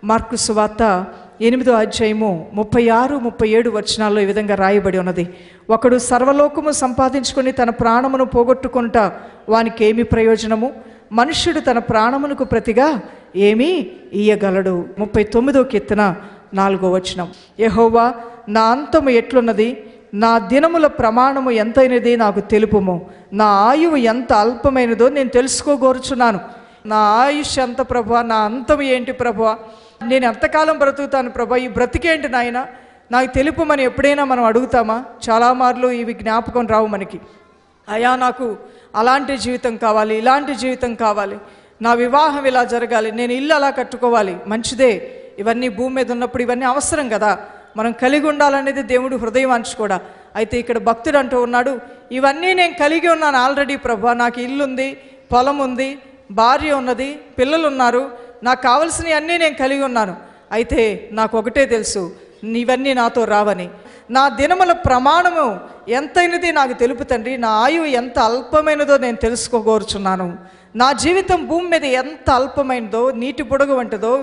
Mark సువార్త 8వ అధ్యాయము 36, 37 వచనాల్లో ఈ విధంగా రాయబడి ఉన్నది. ఒకడు సర్వలోకము సంపాదించుకొని తన ప్రాణమును పోగొట్టుకొనుట వానికి ఏమి ప్రయోజనము? మనుష్యుడు తన ప్రాణమునకు ప్రతిగా ఏమీ ఇయ్యగలడు? 39వ కీర్తన 4వ వచనం. యెహోవా, నా అంతము ఎట్లున్నది? నా దినముల ప్రమాణము ఎంతైనది నాకు తెలుపుము. నా ఆయువు ఎంత అల్పమైనదో నేను తెలుసుకోగోరుచున్నాను. నా ఆయుష్ ఎంత ప్రభువా? నా అంతం ఏంటి ప్రభువా? నేను ఎంతకాలం బ్రతుకుతాను ప్రభా? ఈ బ్రతికేంటి నాయన నాకు తెలుపుమని ఎప్పుడైనా మనం అడుగుతామా? చాలా మార్లు ఇవి జ్ఞాపకం రావు మనకి. అయ్యా, నాకు అలాంటి జీవితం కావాలి, ఇలాంటి జీవితం కావాలి, నా వివాహం ఇలా జరగాలి, నేను ఇల్లు అలా కట్టుకోవాలి. మంచిదే, ఇవన్నీ భూమి మీద ఉన్నప్పుడు ఇవన్నీ అవసరం కదా, మనం కలిగి ఉండాలనేది దేవుడు హృదయవాంఛ కూడా. అయితే ఇక్కడ భక్తుడు అంటూ ఉన్నాడు, ఇవన్నీ నేను కలిగి ఉన్నాను ఆల్రెడీ ప్రభా. నాకు ఇల్లు ఉంది, పొలం ఉంది, భార్య ఉన్నది, పిల్లలు ఉన్నారు, నాకు కావలసినవి అన్నీ నేను కలిగి ఉన్నాను. అయితే నాకు ఒకటే తెలుసు, ఇవన్నీ నాతో రావని. నా దినముల ప్రమాణము ఎంతైనది నాకు తెలుపు తండ్రి. నా ఆయువు ఎంత అల్పమైనదో నేను తెలుసుకోగోరుచున్నాను. నా జీవితం భూమి మీద ఎంత అల్పమైనదో, నీటి బుడగ వంటిదో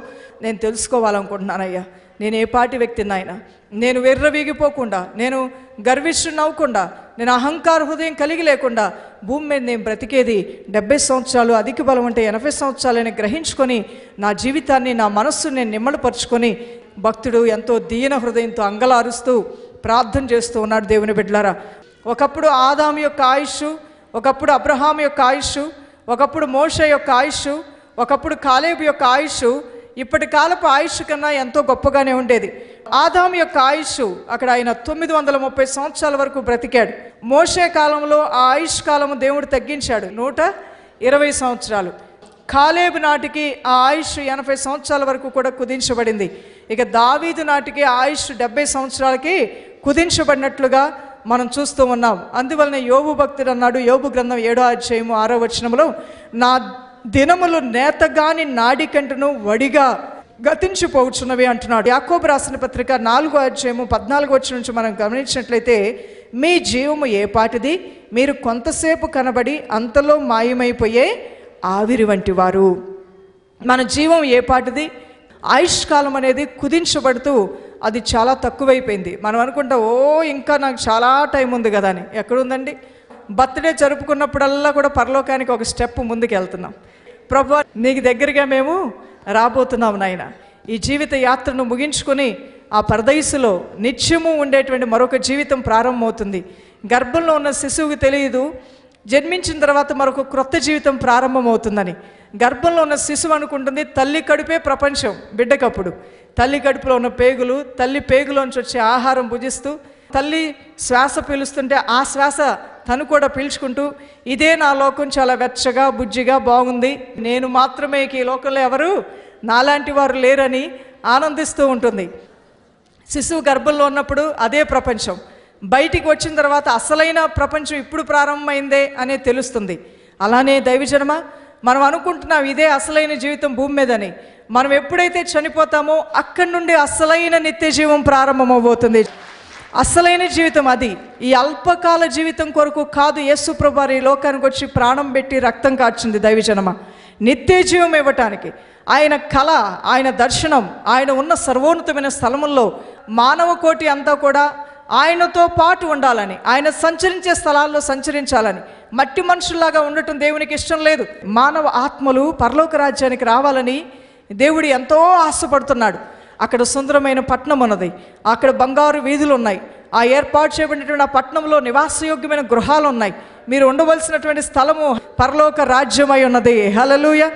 నేను తెలుసుకోవాలనుకుంటున్నానయ్యా. నేను ఏ పాటి వ్యక్తిని నాయన? నేను వెర్రవీగిపోకుండా, నేను గర్విష్ఠుని అవ్వకుండా, నేను అహంకార హృదయం కలిగి లేకుండా భూమి మీద నేను బ్రతికేది 70 సంవత్సరాలు, అధిక బలం అంటే 80 సంవత్సరాలని గ్రహించుకొని నా జీవితాన్ని, నా మనస్సును నేను నిమ్మలపరుచుకొని, భక్తుడు ఎంతో దీన హృదయంతో అంగలారుస్తూ ప్రార్థన చేస్తూ ఉన్నాడు. దేవుని బిడ్డలారా, ఒకప్పుడు ఆదాము యొక్క ఆయుష్, ఒకప్పుడు అబ్రహాము యొక్క ఆయుష్, ఒకప్పుడు మోషే యొక్క ఆయుష్, ఒకప్పుడు కాలేబు యొక్క ఆయుష్ ఇప్పటి కాలపు ఆయుష్ కన్నా ఎంతో గొప్పగానే ఉండేది. ఆదాము యొక్క ఆయుష్ అక్కడ ఆయన 930 సంవత్సరాల వరకు బ్రతికాడు. మోషే కాలంలో ఆ ఆయుష్ కాలము దేవుడు తగ్గించాడు, 120 సంవత్సరాలు. కాలేబు నాటికి ఆ ఆయుష్ 80 సంవత్సరాల వరకు కూడా కుదించబడింది. ఇక దావీదు నాటికి ఆయుష్ 70 సంవత్సరాలకి కుదించబడినట్లుగా మనం చూస్తూ ఉన్నాం. అందువలన యోబు భక్తుడు అన్నాడు, యోబు గ్రంథం 7వ అధ్యాయము 6వ వచనంలో, నా దినములు నేతగాని నాడి కంటను వడిగా గతించిపోవచ్చున్నవి అంటున్నాడు. యాకోబు రాసిన పత్రిక 4వ అధ్యాయము 14వ వచనం నుంచి మనం గమనించినట్లయితే, మీ జీవము ఏ పాటిది? మీరు కొంతసేపు కనబడి అంతలో మాయమైపోయే ఆవిరి వంటి వారు. మన జీవం ఏ పాటిది? ఆయుష్కాలం అనేది కుదించబడుతూ అది చాలా తక్కువైపోయింది. మనం అనుకుంటాం, ఇంకా నాకు చాలా టైం ఉంది కదా అని. ఎక్కడుందండి? బర్త్డే జరుపుకున్నప్పుడల్లా కూడా పరలోకానికి ఒక స్టెప్ ముందుకు వెళ్తున్నాం. ప్రభువా, నీకు దగ్గరగా మేము రాబోతున్నాం నాయన. ఈ జీవిత యాత్రను ముగించుకొని ఆ పరదైసులో నిత్యము ఉండేటువంటి మరొక జీవితం ప్రారంభమవుతుంది. గర్భంలో ఉన్న శిశువుకి తెలియదు జన్మించిన తర్వాత మరొక క్రొత్త జీవితం ప్రారంభమవుతుందని. గర్భంలో ఉన్న శిశువు అనుకుంటుంది తల్లి కడుపే ప్రపంచం. బిడ్డకప్పుడు తల్లి కడుపులో ఉన్న పేగులు, తల్లి పేగులోంచి వచ్చే ఆహారం భుజిస్తూ, తల్లి శ్వాస పీలుస్తుంటే ఆ శ్వాస తను కూడా పీల్చుకుంటూ, ఇదే నా లోకం, చాలా వెచ్చగా బుజ్జిగా బాగుంది, నేను మాత్రమే ఈ లోకంలో ఎవరు నాలాంటి వారు లేరని ఆనందిస్తూ ఉంటుంది. శిశువు గర్భంలో ఉన్నప్పుడు అదే ప్రపంచం. బయటికి వచ్చిన తర్వాత అసలైన ప్రపంచం ఇప్పుడు ప్రారంభమైందే అనే తెలుస్తుంది. అలానే దైవజనమ, మనం అనుకుంటున్నాం ఇదే అసలైన జీవితం భూమి మీదని. మనం ఎప్పుడైతే చనిపోతామో అక్కడి నుండి అసలైన నిత్య జీవం ప్రారంభమవబోతుంది. అసలైన జీవితం అది. ఈ అల్పకాల జీవితం కొరకు కాదు యేసు ప్రభువారు ఈ లోకానికి వచ్చి ప్రాణం పెట్టి రక్తం కార్చింది దైవజనమ. నిత్య జీవం ఇవ్వటానికి ఆయన కళ, ఆయన దర్శనం, ఆయన ఉన్న సర్వోన్నతమైన స్థలముల్లో మానవ కోటి అంతా కూడా ఆయనతో పాటు ఉండాలని, ఆయన సంచరించే స్థలాల్లో సంచరించాలని. మట్టి మనుషుల్లాగా ఉండటం దేవునికి ఇష్టం లేదు. మానవ ఆత్మలు పరలోక రాజ్యానికి రావాలని దేవుడు ఎంతో ఆశపడుతున్నాడు. అక్కడ సుందరమైన పట్టణం ఉన్నది, అక్కడ బంగారు వీధులు ఉన్నాయి, ఆ ఏర్పాటు చేయబడినటువంటి ఆ పట్టణంలో నివాసయోగ్యమైన గృహాలు ఉన్నాయి. మీరు ఉండవలసినటువంటి స్థలము పరలోక రాజ్యమై ఉన్నది. హల్లెలూయా!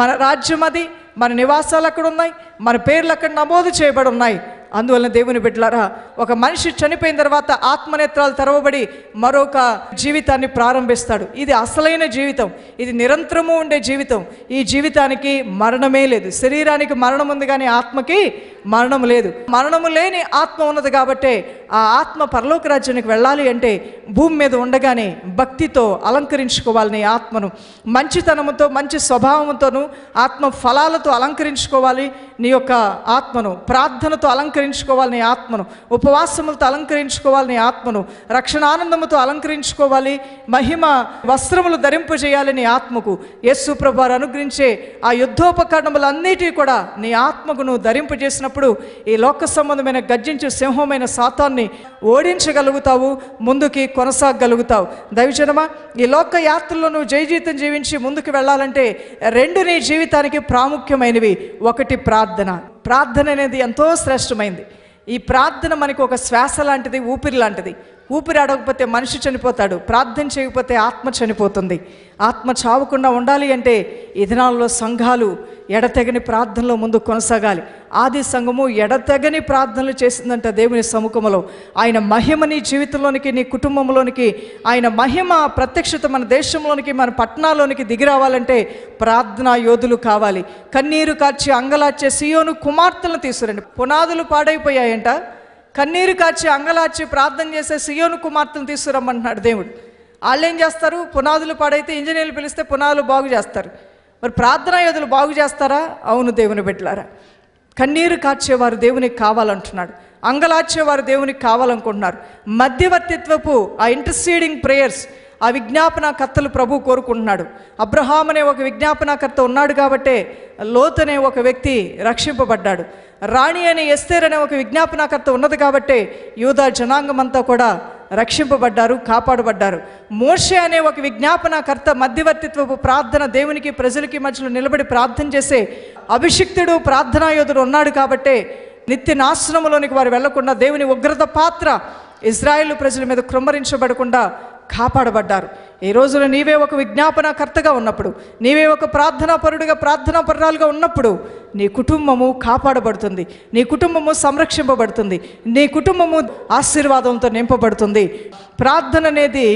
మన రాజ్యం అది, మన నివాసాలు అక్కడ ఉన్నాయి, మన పేర్లు అక్కడ నమోదు చేయబడి ఉన్నాయి. అందువలన దేవుని బిడ్డలారా, ఒక మనిషి చనిపోయిన తర్వాత ఆత్మనేత్రాలు తెరవబడి మరొక జీవితాన్ని ప్రారంభిస్తాడు. ఇది అసలైన జీవితం, ఇది నిరంతరము ఉండే జీవితం. ఈ జీవితానికి మరణమే లేదు. శరీరానికి మరణం ఉంది కానీ ఆత్మకి మరణం లేదు. మరణము లేని ఆత్మ ఉన్నది కాబట్టే ఆ ఆత్మ పరలోక రాజ్యానికి వెళ్ళాలి అంటే భూమి మీద ఉండగానే భక్తితో అలంకరించుకోవాలి. ఆత్మను మంచితనముతో, మంచి స్వభావంతోనూ, ఆత్మ ఫలాలతో అలంకరించుకోవాలి. నీ యొక్క ఆత్మను ప్రార్థనతో అలంకరించుకోవాలి. అలంకరించుకోవాలి నీ ఆత్మను, ఉపవాసములతో అలంకరించుకోవాలి నీ ఆత్మను, రక్షణానందముతో అలంకరించుకోవాలి, మహిమ వస్త్రములు ధరింపజేయాలి నీ ఆత్మకు. యేసు ప్రభువు వారు అనుగ్రహించే ఆ యుద్ధోపకరణములన్నిటినీ కూడా నీ ఆత్మకు నువ్వు ధరింపజేసినప్పుడు ఈ లోక సంబంధమైన గర్జించే సింహమైన సాతాన్ని ఓడించగలుగుతావు, ముందుకి కొనసాగలుగుతావు. దైవజనమా, ఈ లోక యాత్రలో నువ్వు జయజీవితం జీవించి ముందుకు వెళ్ళాలంటే రెండు నీ జీవితానికి ప్రాముఖ్యమైనవి. ఒకటి ప్రార్థన. ప్రార్థన అనేది ఎంతో శ్రేష్టమైంది. ఈ ప్రార్థన మనకి ఒక శ్వాస లాంటిది, ఊపిరి లాంటిది. ఊపిరి ఆడకపోతే మనిషి చనిపోతాడు, ప్రార్థన చేయకపోతే ఆత్మ చనిపోతుంది. ఆత్మ చావకుండా ఉండాలి అంటే ఈ దినాల్లో సంఘాలు ఎడతెగని ప్రార్థనలో ముందు కొనసాగాలి. ఆది సంఘము ఎడతెగని ప్రార్థనలు చేసిందంట దేవుని సముఖంలో. ఆయన మహిమ నీ జీవితంలోనికి, నీ కుటుంబంలోనికి, ఆయన మహిమ ప్రత్యక్షత మన దేశంలోనికి, మన పట్టణాల్లోనికి దిగి రావాలంటే ప్రార్థనా యోధులు కావాలి. కన్నీరు కార్చి అంగలార్చే సియోను కుమార్తెలను తీసుకురండి. పునాదులు పాడైపోయాయంట, కన్నీరు కార్చి అంగలార్చి ప్రార్థన చేసే సియోను కుమార్తెను తీసుకురమ్మంటున్నాడు దేవుడు. వాళ్ళు ఏం చేస్తారు? పునాదులు పాడైతే ఇంజనీర్లు పిలిస్తే పునాదులు బాగు చేస్తారు. మరి ప్రార్థనా యోధులు బాగు చేస్తారా? అవును దేవుని బిడ్డలారా. కన్నీరు కార్చేవారు దేవునికి కావాలంటున్నాడు, అంగలార్చేవారు దేవునికి కావాలనుకుంటున్నారు. మధ్యవర్తిత్వపు ఆ ఇంటర్సీడింగ్ ప్రేయర్స్, ఆ విజ్ఞాపనకర్తలు ప్రభు కోరుకుంటున్నాడు. అబ్రహాం అనే ఒక విజ్ఞాపనకర్త ఉన్నాడు కాబట్టే లోతు అనే ఒక వ్యక్తి రక్షింపబడ్డాడు. రాణి అనే ఎస్తేర్ అనే ఒక విజ్ఞాపనకర్త ఉన్నది కాబట్టే యూదా జనాంగం అంతా కూడా రక్షింపబడ్డారు, కాపాడబడ్డారు. మోషే అనే ఒక విజ్ఞాపనకర్త మధ్యవర్తిత్వపు ప్రార్థన దేవునికి ప్రజలకి మధ్యలో నిలబడి ప్రార్థన చేసే అభిషిక్తుడు ప్రార్థనాయోధుడు ఉన్నాడు కాబట్టే నిత్య నాశనములోనికి వారు వెళ్లకుండా దేవుని ఉగ్రత పాత్ర ఇజ్రాయేలు ప్రజల మీద కృమ్మరించబడకుండా కాపాడబడ్డారు. ఈ రోజున నీవే ఒక విజ్ఞాపనకర్తగా ఉన్నప్పుడు, నీవే ఒక ప్రార్థనాపరుడుగా, ప్రార్థనాపరురాలుగా ఉన్నప్పుడు నీ కుటుంబము కాపాడబడుతుంది, నీ కుటుంబము సంరక్షింపబడుతుంది, నీ కుటుంబము ఆశీర్వాదంతో నింపబడుతుంది. ప్రార్థన అనేది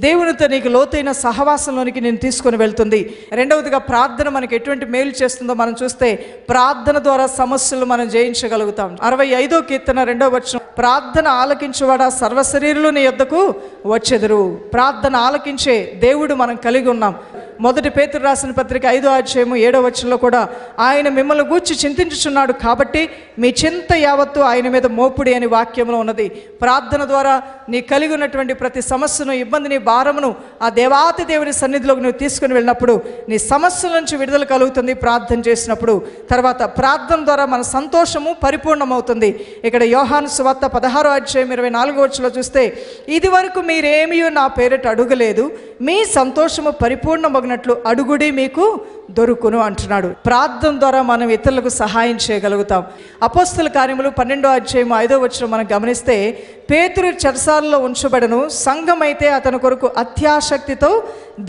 దేవునితో నీకు లోతైన సహవాసంలోనికి నేను తీసుకొని వెళ్తుంది. రెండవదిగా ప్రార్థన మనకి ఎటువంటి మేలు చేస్తుందో మనం చూస్తే ప్రార్థన ద్వారా సమస్యలు మనం జయించగలుగుతాం. 65వ కీర్తన 2వ వచనం, ప్రార్థన ఆలకించువాడా సర్వశరీరులు నీ యొద్దకు వచ్చెదరు. ప్రార్థన ఆలకించే దేవుడు మనం కలిగి ఉన్నాం. మొదటి పేతురు రాసిన పత్రిక 5వ అధ్యాయము 7వ వచనంలో కూడా ఆయన మిమ్మల్ని గూర్చి చింతించుచున్నాడు కాబట్టి మీ చింత యావత్తు ఆయన మీద మోపుడి అని వాక్యంలో ఉన్నది. ప్రార్థన ద్వారా నీ కలిగి ఉన్నటువంటి ప్రతి సమస్యను, ఇబ్బందిని, భారమును ఆ దేవాతి దేవుని సన్నిధిలోకి నువ్వు తీసుకుని వెళ్ళినప్పుడు నీ సమస్యల నుంచి విడుదల కలుగుతుంది ప్రార్థన చేసినప్పుడు. తర్వాత ప్రార్థన ద్వారా మన సంతోషము పరిపూర్ణమవుతుంది. ఇక్కడ యోహాను సువార్త 16వ అధ్యాయం 24వ వచనంలో చూస్తే, ఇది వరకు మీరేమీ నా పేరిట అడుగలేదు, మీ సంతోషము పరిపూర్ణమగినట్లు అడుగుడి మీకు దొరుకును అంటున్నాడు. ప్రార్థన ద్వారా మనం ఇతరులకు సహాయం చేయగలుగుతాం. అపోస్తల కార్యములు 12వ అధ్యాయం 5వ వచనం మనం గమనిస్తే, పేతురు చెరసాలలో ఉంచబడను, సంఘం అయితే అతని కొరకు అత్యాసక్తితో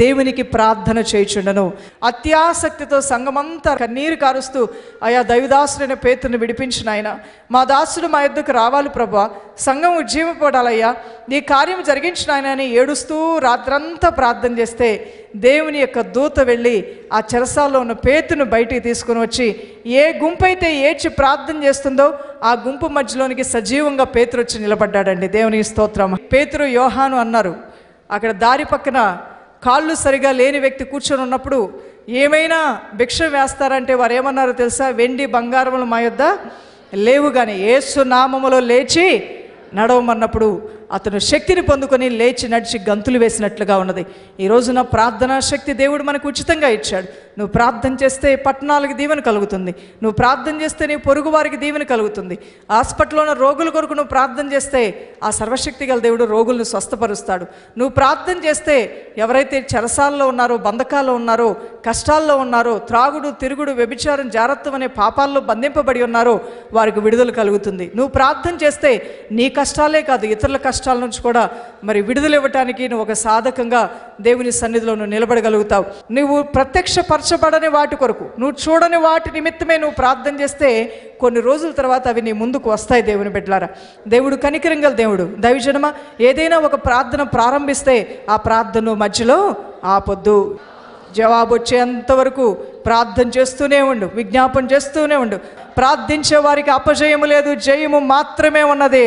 దేవునికి ప్రార్థన చేయుచుండెను. అత్యాసక్తితో సంఘమంతా కన్నీరు కారుస్తూ, అయా దైవదాసుడైన పేతురుని విడిపించిన ఆయన, మా దాసుడు మా యొద్దకు రావాలి ప్రభువా, సంఘం ఉజ్జీవపడాలయ్యా, ఈ కార్యం జరిగించిన ఆయన అని ఏడుస్తూ రాత్రంతా ప్రార్థన చేస్తే దేవుని యొక్క దూత వెళ్ళి ఆ చెరసాల్లో ఉన్న పేతును బయటికి తీసుకుని వచ్చి, ఏ గుంపు అయితే ఏడ్చి ప్రార్థన చేస్తుందో ఆ గుంపు మధ్యలోనికి సజీవంగా పేతురు వచ్చి నిలబడ్డాడండి. దేవుని స్తోత్రం. పేతురు యోహాను అన్నారు. అక్కడ దారి పక్కన కాళ్ళు సరిగా లేని వ్యక్తి కూర్చొని ఉన్నప్పుడు ఏమైనా భిక్ష వేస్తారంటే వారు ఏమన్నారో తెలుసా? వెండి బంగారములు మా యొద్ద లేవు, కానీ యేసు నామములో లేచి నడవమన్నప్పుడు అతను శక్తిని పొందుకొని లేచి నడిచి గంతులు వేసినట్లుగా ఉన్నది. ఈ రోజున ప్రార్థనా శక్తి దేవుడు మనకు ఉచితంగా ఇచ్చాడు. నువ్వు ప్రార్థన చేస్తే పట్టణాలకు దీవెన కలుగుతుంది, నువ్వు ప్రార్థన చేస్తే నీ పొరుగు వారికి దీవెన కలుగుతుంది. హాస్పిటల్లో ఉన్న రోగుల కొరకు నువ్వు ప్రార్థన చేస్తే ఆ సర్వశక్తి గల దేవుడు రోగులను స్వస్థపరుస్తాడు. నువ్వు ప్రార్థన చేస్తే ఎవరైతే చెరసాల్లో ఉన్నారో, బంధకాల్లో ఉన్నారో, కష్టాల్లో ఉన్నారో, త్రాగుడు, తిరుగుడు, వ్యభిచారం, జారత్వం అనే పాపాల్లో బంధింపబడి ఉన్నారో వారికి విడుదల కలుగుతుంది. నువ్వు ప్రార్థన చేస్తే నీ కష్టాలే కాదు, ఇతరుల కష్టాల నుంచి కూడా మరి విడుదల ఇవ్వటానికి నువ్వు ఒక సాధకంగా దేవుని సన్నిధిలో నువ్వు నిలబడగలుగుతావు. నువ్వు ప్రత్యక్షపరచబడని వాటి కొరకు, నువ్వు చూడని వాటి నిమిత్తమే నువ్వు ప్రార్థన చేస్తే కొన్ని రోజుల తర్వాత అవి నీ ముందుకు వస్తాయి. దేవుని బిడ్డలారా, దేవుడు కనికరం గల దేవుడు. దైవజనమ, ఏదైనా ఒక ప్రార్థన ప్రారంభిస్తే ఆ ప్రార్థన మధ్యలో ఆపొద్దు. జవాబు వచ్చేంత వరకు ప్రార్థన చేస్తూనే ఉండు, విజ్ఞాపన చేస్తూనే ఉండు. ప్రార్థించే వారికి అపజయము లేదు, జయము మాత్రమే ఉన్నది.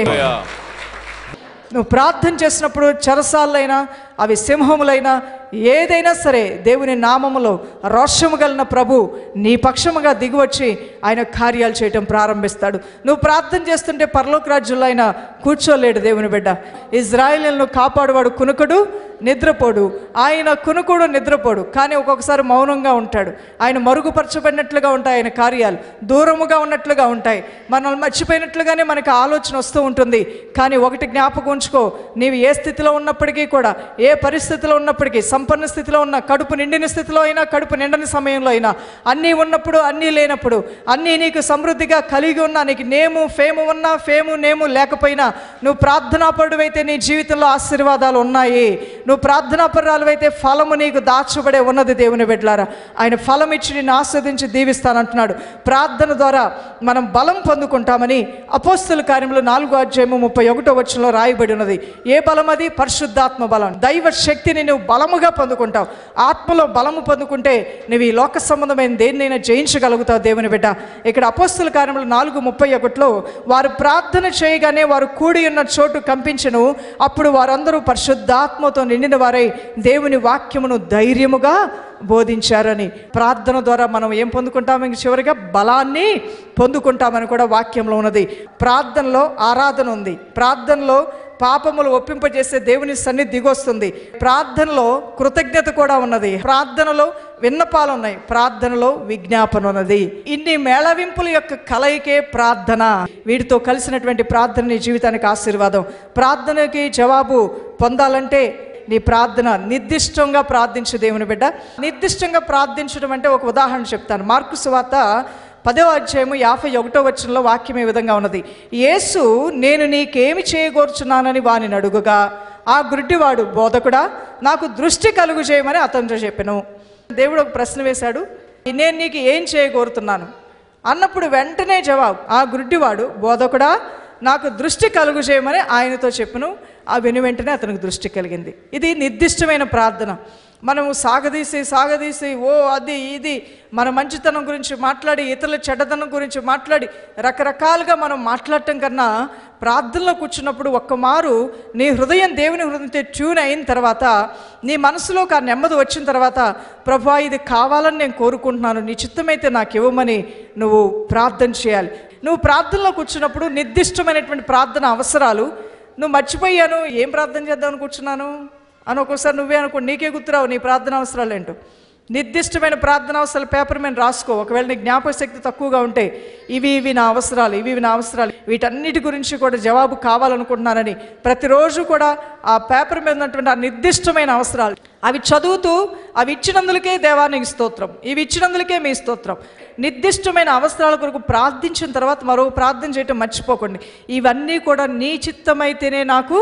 నువ్వు ప్రార్థన చేసినప్పుడు చెరసాలైనా అవి సింహములైనా ఏదైనా సరే దేవుని నామములో రోషము కలిగిన ప్రభు నీ పక్షముగా దిగివచ్చి ఆయన కార్యాలు చేయటం ప్రారంభిస్తాడు. నువ్వు ప్రార్థన చేస్తుంటే పరలోక రాజ్యంలో ఆయన కూర్చోలేడు. దేవుని బిడ్డ, ఇజ్రాయేలును కాపాడువాడు కునుకుడు నిద్రపోడు. ఆయన కునుకుడు నిద్రపోడు, కానీ ఒక్కొక్కసారి మౌనంగా ఉంటాడు. ఆయన మరుగుపరచబడినట్లుగా ఉంటాయి ఆయన కార్యాలు, దూరముగా ఉన్నట్లుగా ఉంటాయి, మనల్ని మర్చిపోయినట్లుగానే మనకు ఆలోచన వస్తూ ఉంటుంది. కానీ ఒకటి జ్ఞాపకం ఉంచుకో, నీవు ఏ స్థితిలో ఉన్నప్పటికీ కూడా, ఏ పరిస్థితిలో ఉన్నప్పటికీ, సంపన్న స్థితిలో ఉన్న, కడుపు నిండిన స్థితిలో అయినా, కడుపు నిండని సమయంలో అయినా, అన్నీ ఉన్నప్పుడు అన్నీ లేనప్పుడు, అన్నీ నీకు సమృద్ధిగా కలిగి ఉన్నా, నీకు నేము ఫేము ఉన్నా, ఫేము నేము లేకపోయినా, నువ్వు ప్రార్థనాపరుడైతే నీ జీవితంలో ఆశీర్వాదాలు ఉన్నాయి. నువ్వు ప్రార్థనాపరురాలువైతే ఫలము నీకు దాచబడే ఉన్నది. దేవుని బిడ్డలారా, ఆయన ఫలం ఇచ్చి నిన్ను ఆస్వాదించి దీవిస్తానంటున్నాడు. ప్రార్థన ద్వారా మనం బలం పొందుకుంటామని అపోస్తల కార్యములు 4:31 రాయబడి ఉన్నది. ఏ బలం అది? పరిశుద్ధాత్మ బలం, దైవ శక్తిని నువ్వు బలముగా పొందుకుంటావు. ఆత్మలో బలము పొందుకుంటే నువ్వు ఈ లోక సంబంధమైన దేన్నైనా జయించగలుగుతావు. దేవుని బిడ్డ, ఇక్కడ అపోస్తల కార్యములు 4:31 వారు ప్రార్థన చేయగానే వారు కూడి ఉన్న చోటు కంపించెను. అప్పుడు వారందరూ పరిశుద్ధాత్మతో నిండిన వారై దేవుని వాక్యమును ధైర్యముగా బోధించారని. ప్రార్థన ద్వారా మనం ఏం పొందుకుంటాము? ఇంక చివరిగా బలాన్ని పొందుకుంటామని కూడా వాక్యంలో ఉన్నది. ప్రార్థనలో ఆరాధన ఉంది, ప్రార్థనలో పాపములు ఒప్పింపజేసే దేవుని సన్నిధి దిగొస్తుంది, ప్రార్థనలో కృతజ్ఞత కూడా ఉన్నది, ప్రార్థనలో విన్నపాలు ఉన్నాయి, ప్రార్థనలో విజ్ఞాపన ఉన్నది. ఇన్ని మేళవింపుల యొక్క కలయికే ప్రార్థన. వీటితో కలిసినటువంటి ప్రార్థన నీ జీవితానికి ఆశీర్వాదం. ప్రార్థనకి జవాబు పొందాలంటే నీ ప్రార్థన నిర్దిష్టంగా ప్రార్థించు. దేవుని బిడ్డ, నిర్దిష్టంగా ప్రార్థించడం అంటే ఒక ఉదాహరణ చెప్తాను. మార్కు సువార్త 10:51 వాక్యం ఈ విధంగా ఉన్నది. యేసు, నేను నీకేమి చేయగోర్చున్నానని వానిని అడుగుగా, ఆ గుడ్డివాడు, బోధకుడా, నాకు దృష్టి కలుగు చేయమని అతనితో చెప్పెను. దేవుడు ఒక ప్రశ్న వేశాడు, నేను నీకు ఏం చేయగోరుతున్నాను అన్నప్పుడు వెంటనే జవాబు, ఆ గుడ్డివాడు, బోధకుడా, నాకు దృష్టి కలుగు చేయమని ఆయనతో చెప్పెను. ఆ వెంటనే అతనికి దృష్టి కలిగింది. ఇది నిర్దిష్టమైన ప్రార్థన. మనము సాగదీసి ఓ అది ఇది మన మంచితనం గురించి మాట్లాడి, ఇతరుల చెడ్డతనం గురించి మాట్లాడి, రకరకాలుగా మనం మాట్లాడటం కన్నా ప్రార్థనలో కూర్చున్నప్పుడు ఒక్కమారు నీ హృదయం దేవుని హృదయంతో ట్యూన్ అయిన తర్వాత, నీ మనసులోకి ఆ నెమ్మది వచ్చిన తర్వాత, ప్రభువా ఇది కావాలని నేను కోరుకుంటున్నాను, నీ చిత్తమైతే నాకు ఇవ్వమని నువ్వు ప్రార్థన చేయాలి. నువ్వు ప్రార్థనలో కూర్చున్నప్పుడు నిర్దిష్టమైనటువంటి ప్రార్థన అవసరాలు నువ్వు మర్చిపోయాను, ఏం ప్రార్థన చేద్దామని కూర్చున్నాను అని ఒక్కోసారి నువ్వే అనుకో, నీకే గుర్తురావు నీ ప్రార్థన అవసరాలు ఏంటో. నిర్దిష్టమైన ప్రార్థన అవసరాలు పేపర్ మీద రాసుకో. ఒకవేళ నీ జ్ఞాపక శక్తి తక్కువగా ఉంటే, ఇవి నా అవసరాలు, ఇవి నా అవసరాలు, వీటన్నిటి గురించి కూడా జవాబు కావాలనుకుంటున్నానని ప్రతిరోజు కూడా ఆ పేపర్ మీద ఉన్నటువంటి ఆ నిర్దిష్టమైన అవసరాలు అవి చదువుతూ, అవి ఇచ్చినందులకే దేవానికి స్తోత్రం, ఇవి ఇచ్చినందులకే మీ స్తోత్రం. నిర్దిష్టమైన అవసరాల కొరకు ప్రార్థించిన తర్వాత మరో ప్రార్థన చేయటం మర్చిపోకండి. ఇవన్నీ కూడా నీ చిత్తమైతేనే నాకు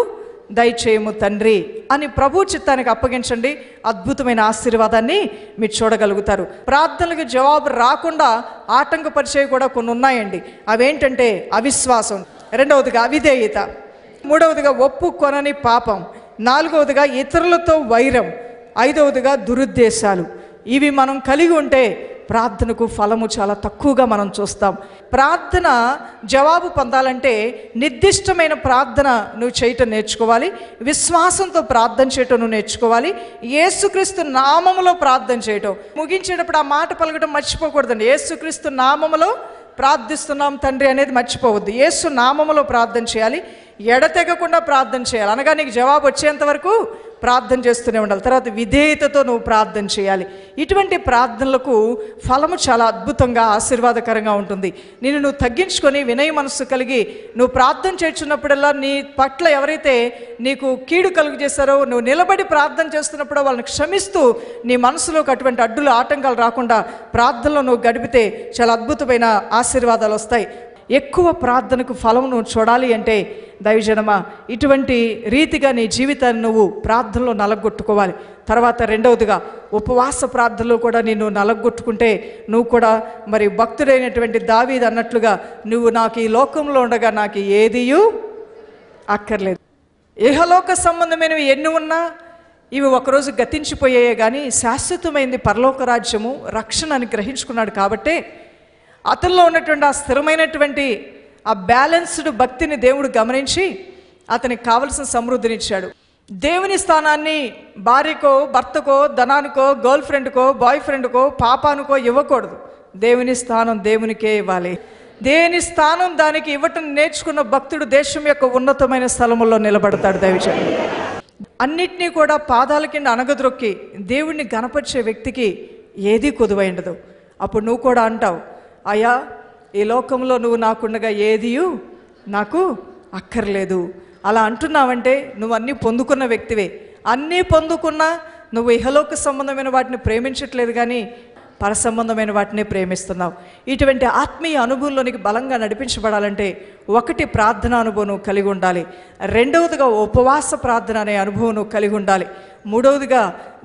దయచేయము తండ్రి అని ప్రభు చిత్తానికి అప్పగించండి. అద్భుతమైన ఆశీర్వాదాన్ని మీరు చూడగలుగుతారు. ప్రార్థనలకు జవాబు రాకుండా ఆటంకపరిచేవి కూడా కొన్ని ఉన్నాయండి. అవేంటంటే అవిశ్వాసం, రెండవదిగా అవిధేయత, మూడవదిగా ఒప్పుకొనని పాపం, నాలుగవదిగా ఇతరులతో వైరం, ఐదవదిగా దురుద్దేశాలు. ఇవి మనం కలిగి ఉంటే ప్రార్థనకు ఫలము చాలా తక్కువగా మనం చూస్తాం. ప్రార్థన జవాబు పొందాలంటే నిర్దిష్టమైన ప్రార్థన నువ్వు చేయటం నేర్చుకోవాలి. విశ్వాసంతో ప్రార్థన చేయటం నువ్వు నేర్చుకోవాలి. యేసుక్రీస్తు నామములో ప్రార్థన చేయటం, ముగించేటప్పుడు ఆ మాట పలకటం మర్చిపోకూడదండి. యేసుక్రీస్తు నామములో ప్రార్థిస్తున్నాం తండ్రి అనేది మర్చిపోవద్దు. యేసు నామములో ప్రార్థన చేయాలి, ఎడతెగకుండా ప్రార్థన చేయాలి. అనగా నీకు జవాబు వచ్చేంత వరకు ప్రార్థన చేస్తూనే ఉండాలి. తర్వాత విధేయతతో నువ్వు ప్రార్థన చేయాలి. ఇటువంటి ప్రార్థనలకు ఫలము చాలా అద్భుతంగా ఆశీర్వాదకరంగా ఉంటుంది. నువ్వు తగ్గించుకొని వినయ మనస్సు కలిగి నువ్వు ప్రార్థన చేస్తున్నప్పుడల్లా నీ పట్ల ఎవరైతే నీకు కీడు కలుగు చేశారో, నువ్వు నిలబడి ప్రార్థన చేస్తున్నప్పుడు వాళ్ళని క్షమిస్తూ నీ మనసులోకి అటువంటి అడ్డులు ఆటంకాలు రాకుండా ప్రార్థనలో నువ్వు గడిపితే చాలా అద్భుతమైన ఆశీర్వాదాలు వస్తాయి. ఎక్కువ ప్రార్థనకు ఫలం నువ్వు చూడాలి అంటే దైవజనమా, ఇటువంటి రీతిగా నీ జీవితాన్ని నువ్వు ప్రార్థనలో నలగొట్టుకోవాలి. తర్వాత రెండవదిగా ఉపవాస ప్రార్థనలో కూడా నిన్ను నలగొట్టుకుంటే నువ్వు కూడా మరి భక్తుడైనటువంటి దావీదు అన్నట్లుగా, నువ్వు నాకు ఈ లోకంలో ఉండగా నాకు ఏదియూ అక్కర్లేదు. ఇహలోక సంబంధమైనవి ఎన్ని ఉన్నా ఇవి ఒకరోజు గతించిపోయాయే కానీ శాశ్వతమైంది పరలోక రాజ్యము, రక్షణ అని గ్రహించుకున్నాడు. కాబట్టే అతనిలో ఉన్నటువంటి ఆ స్థిరమైనటువంటి ఆ బ్యాలెన్స్డ్ భక్తిని దేవుడు గమనించి అతనికి కావలసిన సమృద్ధినిచ్చాడు. దేవుని స్థానాన్ని భార్యకో, భర్తకో, ధనానికో, గర్ల్ ఫ్రెండ్కో, బాయ్ ఫ్రెండ్కో, పాపానికో ఇవ్వకూడదు. దేవుని స్థానం దేవునికే ఇవ్వాలి. దేవుని స్థానం దానికి ఇవ్వటం నేర్చుకున్న భక్తుడు దేశం యొక్క ఉన్నతమైన స్థలముల్లో నిలబడతాడు. దైవజనుడు అన్నిటినీ కూడా పాదాల కింద అనగద్రొక్కి దేవుణ్ణి గణపరిచే వ్యక్తికి ఏదీ కొదువైండదు. అప్పుడు నువ్వు కూడా అంటావు, అయ్యా ఈ లోకంలో నువ్వు నాకుండగా ఏదియు నాకు అక్కర్లేదు. అలా అంటున్నావంటే నువ్వు అన్నీ పొందుకున్న వ్యక్తివే. అన్నీ పొందుకున్నా నువ్వు ఇహలోక సంబంధమైన వాటిని ప్రేమించట్లేదు, కానీ పరసంబంధమైన వాటిని ప్రేమిస్తున్నావు. ఇటువంటి ఆత్మీయ అనుభవంలోనికి బలంగా నడిపించబడాలంటే ఒకటి ప్రార్థన అనుభవం నువ్వు కలిగి ఉండాలి. రెండవదిగా ఉపవాస ప్రార్థన అనే అనుభవం నువ్వు కలిగి ఉండాలి. మూడవదిగా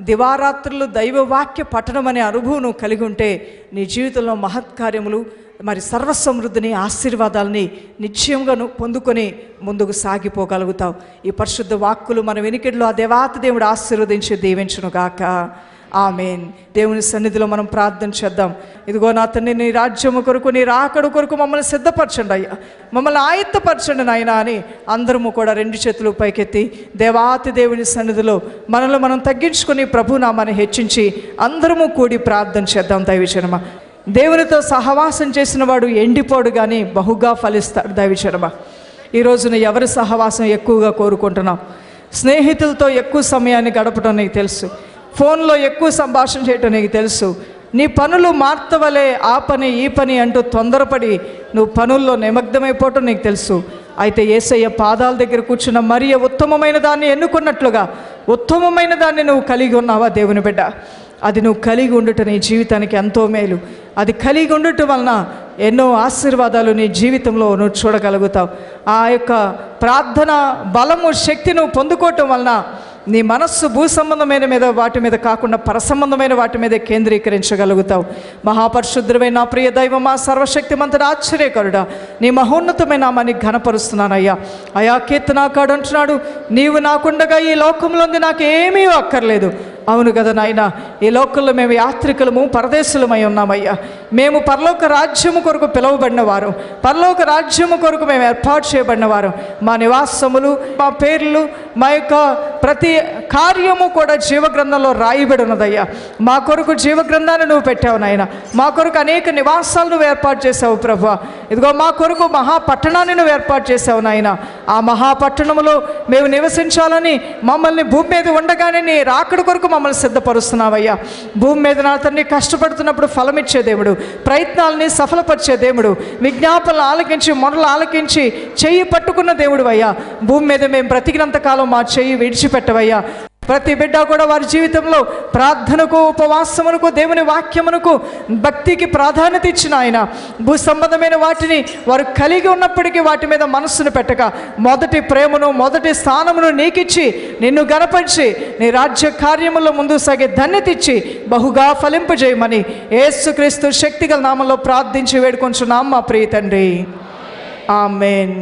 దివారాత్రులు దైవవాక్య పఠనం అనే అనుభవం నువ్వు కలిగి ఉంటే నీ జీవితంలో మహత్కార్యములు, మరి సర్వసమృద్ధిని, ఆశీర్వాదాలని నిశ్చయంగా నువ్వు పొందుకొని ముందుకు సాగిపోగలుగుతావు. ఈ పరిశుద్ధ వాక్కులు మన వెనుకడిలో ఆ దేవాతి దేవుడు ఆశీర్వదించి దీవించును గాక. ఆమేన్. దేవుని సన్నిధిలో మనం ప్రార్థన చేద్దాం. ఇదిగో నా తండ్రి, నీ రాజ్యము కొరకు, నీ రాకడ కొరకు మమ్మల్ని సిద్ధపరచండి అయ్యా, మమ్మల్ని ఆయత్తపరచండి నాయనా అని అందరము కూడా రెండు చేతులు పైకెత్తి దేవాతి దేవుని సన్నిధిలో మనల్ని మనం తగ్గించుకొని ప్రభునామాన్ని హెచ్చించి అందరము కూడి ప్రార్థన చేద్దాం. దైవజనమా, దేవునితో సహవాసం చేసిన వాడు ఎండిపోడు కానీ బహుగా ఫలిస్తాడు. దైవజనమా, ఈ రోజున ఎవరి సహవాసం ఎక్కువగా కోరుకుంటున్నావు? స్నేహితులతో ఎక్కువ సమయాన్ని గడపడం నీకు తెలుసు, ఫోన్లో ఎక్కువ సంభాషణ చేయటం నీకు తెలుసు, నీ పనులు మార్తవలే ఆ పని ఈ పని అంటూ తొందరపడి నువ్వు పనుల్లో నిమగ్నమైపోవటం నీకు తెలుసు. అయితే యేసయ్య పాదాల దగ్గర కూర్చున్న మరియ ఉత్తమమైన దాన్ని ఎన్నుకున్నట్లుగా ఉత్తమమైన దాన్ని నువ్వు కలిగి ఉన్నావా దేవుని బిడ్డ? అది నువ్వు కలిగి ఉండటం నీ జీవితానికి ఎంతో మేలు. అది కలిగి ఉండటం వలన ఎన్నో ఆశీర్వాదాలు నీ జీవితంలో నువ్వు చూడగలుగుతావు. ఆ యొక్క ప్రార్థన బలము, శక్తి నువ్వు పొందుకోవటం వలన నీ మనస్సు భూ సంబంధమైన మీద వాటి మీద కాకుండా పరసంబంధమైన వాటి మీద కేంద్రీకరించగలుగుతావు. మహాపరిశుద్ధుడైన నా ప్రియ దైవమా, సర్వశక్తిమంతుడా, ఆశ్చర్యకరుడా, నీ మహోన్నతమైన నామాన్ని ఘనపరుస్తున్నానయ్యా. అయా కీర్తనాకాడు అంటున్నాడు, నీవు నాకుండగా ఈ లోకంలో నాకేమీ అక్కర్లేదు. అవును కదా నాయన, ఈ లోకంలో మేము యాత్రికులము, పరదేశులమై ఉన్నామయ్యా. మేము పరలోక రాజ్యము కొరకు పిలువబడినవారు, పరలోక రాజ్యము కొరకు మేము ఏర్పాటు చేయబడినవారు. మా నివాసములు, మా పేర్లు, మా యొక్క ప్రతి కార్యము కూడా జీవగ్రంథంలో రాయబడి ఉన్నదయ్యా. మా కొరకు జీవగ్రంథాన్ని నువ్వు పెట్టావు నాయన. మా కొరకు అనేక నివాసాలు నువ్వు ఏర్పాటు చేసావు ప్రభువా. ఇదిగో మా కొరకు మహాపట్టణాన్ని నువ్వు ఏర్పాటు చేసావు నాయన. ఆ మహాపట్టణములో మేము నివసించాలని మమ్మల్ని భూమి మీద ఉండగానే నీ రాకడ కొరకు మమ్మల్ని సిద్ధపరుస్తున్నావయ్యా. భూమి మీద నా తండ్రి కష్టపడుతున్నప్పుడు ఫలమిచ్చే దేవుడు, ప్రయత్నాలని సఫలపరిచే దేవుడు, విజ్ఞాపనలు ఆలకించి మొరలు ఆలకించి చెయ్యి పట్టుకున్న దేవుడు అయ్యా. భూమి మీద మేము బ్రతికినంత కాలం మా చెయ్యి విడిచిపెట్టవయ్యా. ప్రతి బిడ్డ కూడా వారి జీవితంలో ప్రార్థనకు, ఉపవాసమునకు, దేవుని వాక్యమునకు, భక్తికి ప్రాధాన్యత ఇచ్చిన ఆయన భూ సంబంధమైన వాటిని వారు కలిగి ఉన్నప్పటికీ వాటి మీద మనస్సును పెట్టక మొదటి ప్రేమను, మొదటి స్థానమును నీకిచ్చి నిన్ను గణపరిచి నీ రాజ్య కార్యములో ముందు సాగే ధన్యత ఇచ్చి బహుగా ఫలింపజేయమని యేసుక్రీస్తు శక్తిగల నామంలో ప్రార్థించి వేడుకొంచున్నాం మా ప్రియ తండ్రి. ఆమేన్.